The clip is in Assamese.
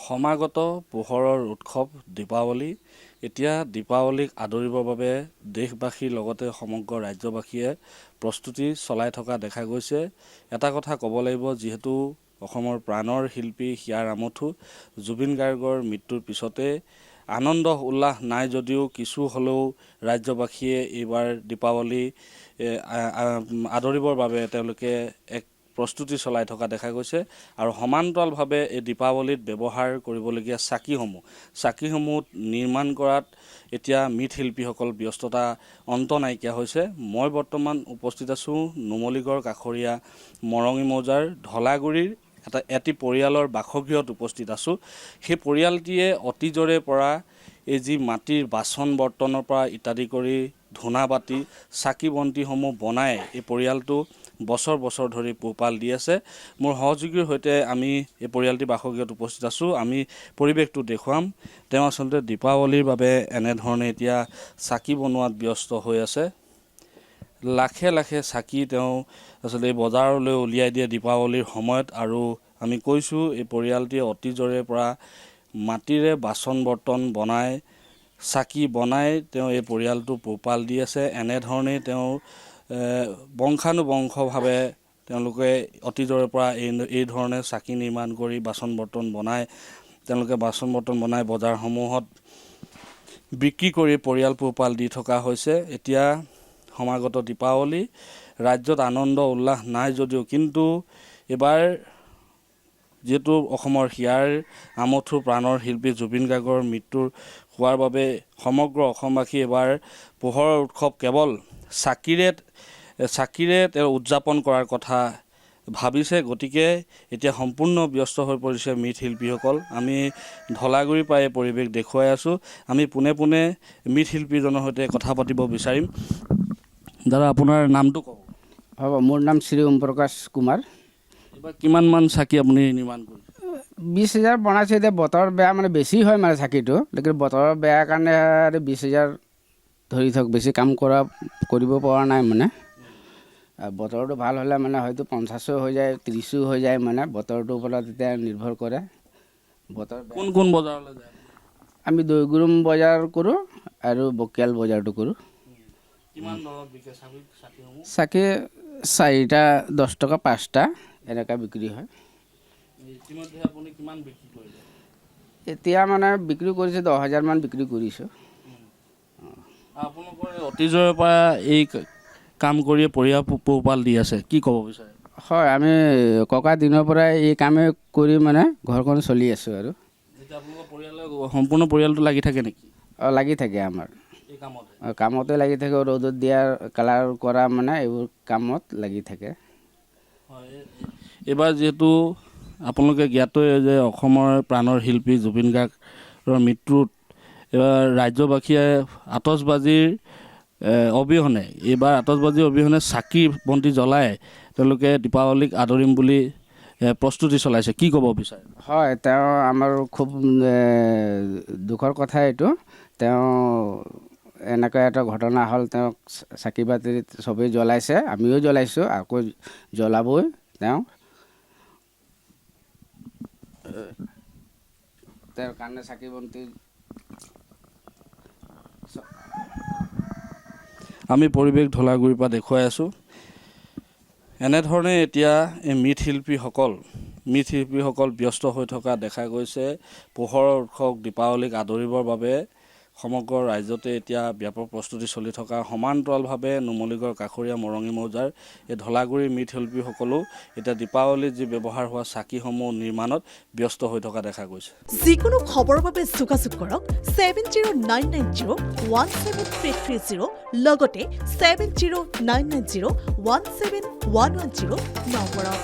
সমাগত পোহৰৰ উৎসৱ দীপাৱলী। এতিয়া দীপাৱলীক আদৰিবৰ বাবে দেশবাসীৰ লগতে সমগ্ৰ ৰাজ্যবাসীয়ে প্ৰস্তুতি চলাই থকা দেখা গৈছে। এটা কথা ক'ব লাগিব, যিহেতু অসমৰ প্ৰাণৰ শিল্পী হিয়াৰ আমঠু জুবিন গাৰ্গৰ মৃত্যুৰ পিছতে আনন্দ উল্লাস নাই যদিও কিছু হ'লেও ৰাজ্যবাসীয়ে এইবাৰ দীপাৱলী আদৰিবৰ বাবে তেওঁলোকে এক প্ৰস্তুতি চলাই থকা দেখা গৈছে। আৰু সমান্তৰালভাৱে এই দীপাৱলীত ব্যৱহাৰ কৰিবলগীয়া চাকিসমূহ নিৰ্মাণ কৰাত এতিয়া মৃৎশিল্পীসকল ব্যস্ততা অন্ত নাইকিয়া হৈছে। মই বৰ্তমান উপস্থিত আছোঁ নুমলীগড় কাষৰীয়া মৰঙী মৌজাৰ ঢলাগুৰিৰ এটি পৰিয়ালৰ বাসগৃহত উপস্থিত আছোঁ। সেই পৰিয়ালটিয়ে অতীজৰে পৰা এই যি মাটিৰ বাচন বৰ্তনৰ পৰা ইত্যাদি কৰি ধূনা বাতি চাকি বন্তিসমূহ বনাই এই পৰিয়ালটো বছৰ বছৰ ধৰি পোহপাল দি আছে। মোৰ সহযোগীৰ সৈতে আমি এই পৰিয়ালটিৰ বাসগৃহত উপস্থিত আছোঁ। আমি পৰিৱেশটো দেখুৱাম। তেওঁ আচলতে দীপাৱলীৰ বাবে এনেধৰণে এতিয়া চাকি বনোৱাত ব্যস্ত হৈ আছে। লাখে লাখে চাকি তেওঁ আচলতে বজাৰলৈ উলিয়াই দিয়ে দীপাৱলীৰ সময়ত। আৰু আমি কৈছোঁ এই পৰিয়ালটিয়ে অতীজৰে পৰা মাটিৰে বাচন বৰ্তন বনাই চাকি বনাই তেওঁ এই পৰিয়ালটো পোহপাল দি আছে। এনেধৰণেই তেওঁ বংশানুবংশভাৱে তেওঁলোকে অতীজৰে পৰা এই ধৰণে চাকি নিৰ্মাণ কৰি বাচন বৰ্তন বনাই বজাৰসমূহত বিক্ৰী কৰি পৰিয়াল পোহপাল দি থকা হৈছে। এতিয়া সমাগত দীপাৱলী, ৰাজ্যত আনন্দ উল্লাস নাই যদিও কিন্তু এইবাৰ যিহেতু অসমৰ হিয়াৰ আমঠুৰ প্ৰাণৰ শিল্পী জুবিন গাৰ্গৰ মৃত্যুৰ হোৱাৰ বাবে সমগ্ৰ অসমবাসী এইবাৰ পোহৰৰ উৎসৱ কেৱল চাকিৰে তেওঁ উদযাপন কৰাৰ কথা ভাবিছে। গতিকে এতিয়া সম্পূৰ্ণ ব্যস্ত হৈ পৰিছে মৃৎশিল্পীসকল। আমি ঢলাগুৰিৰ পৰা এই পৰিৱেশ দেখুৱাই আছোঁ। আমি পোনে পোনে মৃৎশিল্পীজনৰ সৈতে কথা পাতিব বিচাৰিম। দাদা, আপোনাৰ নামটো ক'ব। হ'ব, মোৰ নাম শ্ৰী ওম প্ৰকাশ কুমাৰ। এইবাৰ কিমানমান চাকি আপুনি নিৰ্মাণ কৰিছে? 20,000 বনাইছে। এতিয়া বতৰ বেয়া, মানে বেছি হয় মানে চাকিটো, লেকিন বতৰৰ বেয়া কাৰণে 20,000 ধৰি থওক, বেছি কাম কৰিব পৰা নাই মানে। বতৰটো ভাল হ'লে মানে হয়তো 50 হৈ যায়, 30 হৈ যায়, মানে বতৰটোৰ ওপৰত তেতিয়া নিৰ্ভৰ কৰে। বতৰ কোন বজাৰলৈ যায়? আমি দৈগুৰুম বজাৰ কৰোঁ আৰু বকিয়াল বজাৰটো কৰোঁ। কিমান দৰত বিকে চাকিসমূহ? চাকি 4টা 10 টকা, 5টা এনেকৈ বিক্ৰী হয়। ইতিমধ্যে আপুনি কিমান বিক্ৰী কৰিলে? এতিয়া মানে বিক্ৰী কৰিছোঁ 10,000 মান বিক্ৰী কৰিছোঁ। আপোনালোকৰ অতীজৰে পৰা এই কাম কৰিয়ে পৰিয়াল পোহপাল দি আছে, কি ক'ব বিচাৰে? হয়, আমি ককা দিনৰ পৰাই এই কামে কৰি মানে ঘৰখন চলি আছোঁ। আৰু এতিয়া আপোনালোকৰ সম্পূৰ্ণ পৰিয়ালটো লাগি থাকে নেকি? লাগি থাকে আমাৰ এই কামতে? কামতে লাগি থাকে। ৰ'দত দিয়াৰ, কালাৰ কৰা, মানে এইবোৰ কামত লাগি থাকে। হয়, এইবাৰ যিহেতু আপোনালোকে জ্ঞাতই যে অসমৰ প্ৰাণৰ শিল্পী জুবিন গাৰ্গৰ মৃত্যুত এইবাৰ ৰাজ্যবাসীয়ে আতচবাজীৰ অবিহনে চাকি বন্তি জ্বলাই তেওঁলোকে দীপাৱলীক আদৰিম বুলি প্ৰস্তুতি চলাইছে, কি ক'ব বিচাৰে? হয়, তেওঁ আমাৰ খুব দুখৰ কথা এইটো। তেওঁ এনেকুৱা এটা ঘটনা হ'ল, তেওঁক চাকি বাতি চবেই জ্বলাইছে, আমিও জ্বলাইছোঁ, আকৌ জ্বলাবই। তেওঁৰ কাৰণে চাকি বন্তি আমি পৰিৱেশ ঢলাগুৰিৰ পৰা দেখুৱাই আছোঁ। এনেধৰণে এতিয়া এই মৃৎশিল্পীসকল ব্যস্ত হৈ থকা দেখা গৈছে। পোহৰৰ উৎসৱ দীপাৱলীক আদৰিবৰ বাবে সমগ্ৰ ৰাজ্যতে এতিয়া ব্যাপক প্ৰস্তুতি চলি থকা সমান্তৰালভাৱে নুমলীগড় কাষৰীয়া মৰঙী মৌজাৰ এই ঢলাগুৰিৰ মৃৎশিল্পীসকলো এতিয়া দীপাৱলীত যি ব্যৱহাৰ হোৱা চাকিসমূহ নিৰ্মাণত ব্যস্ত হৈ থকা দেখা গৈছে। যিকোনো খবৰৰ বাবে যোগাযোগ কৰক 7099017330 লগতে 7099017110 নম্বৰত।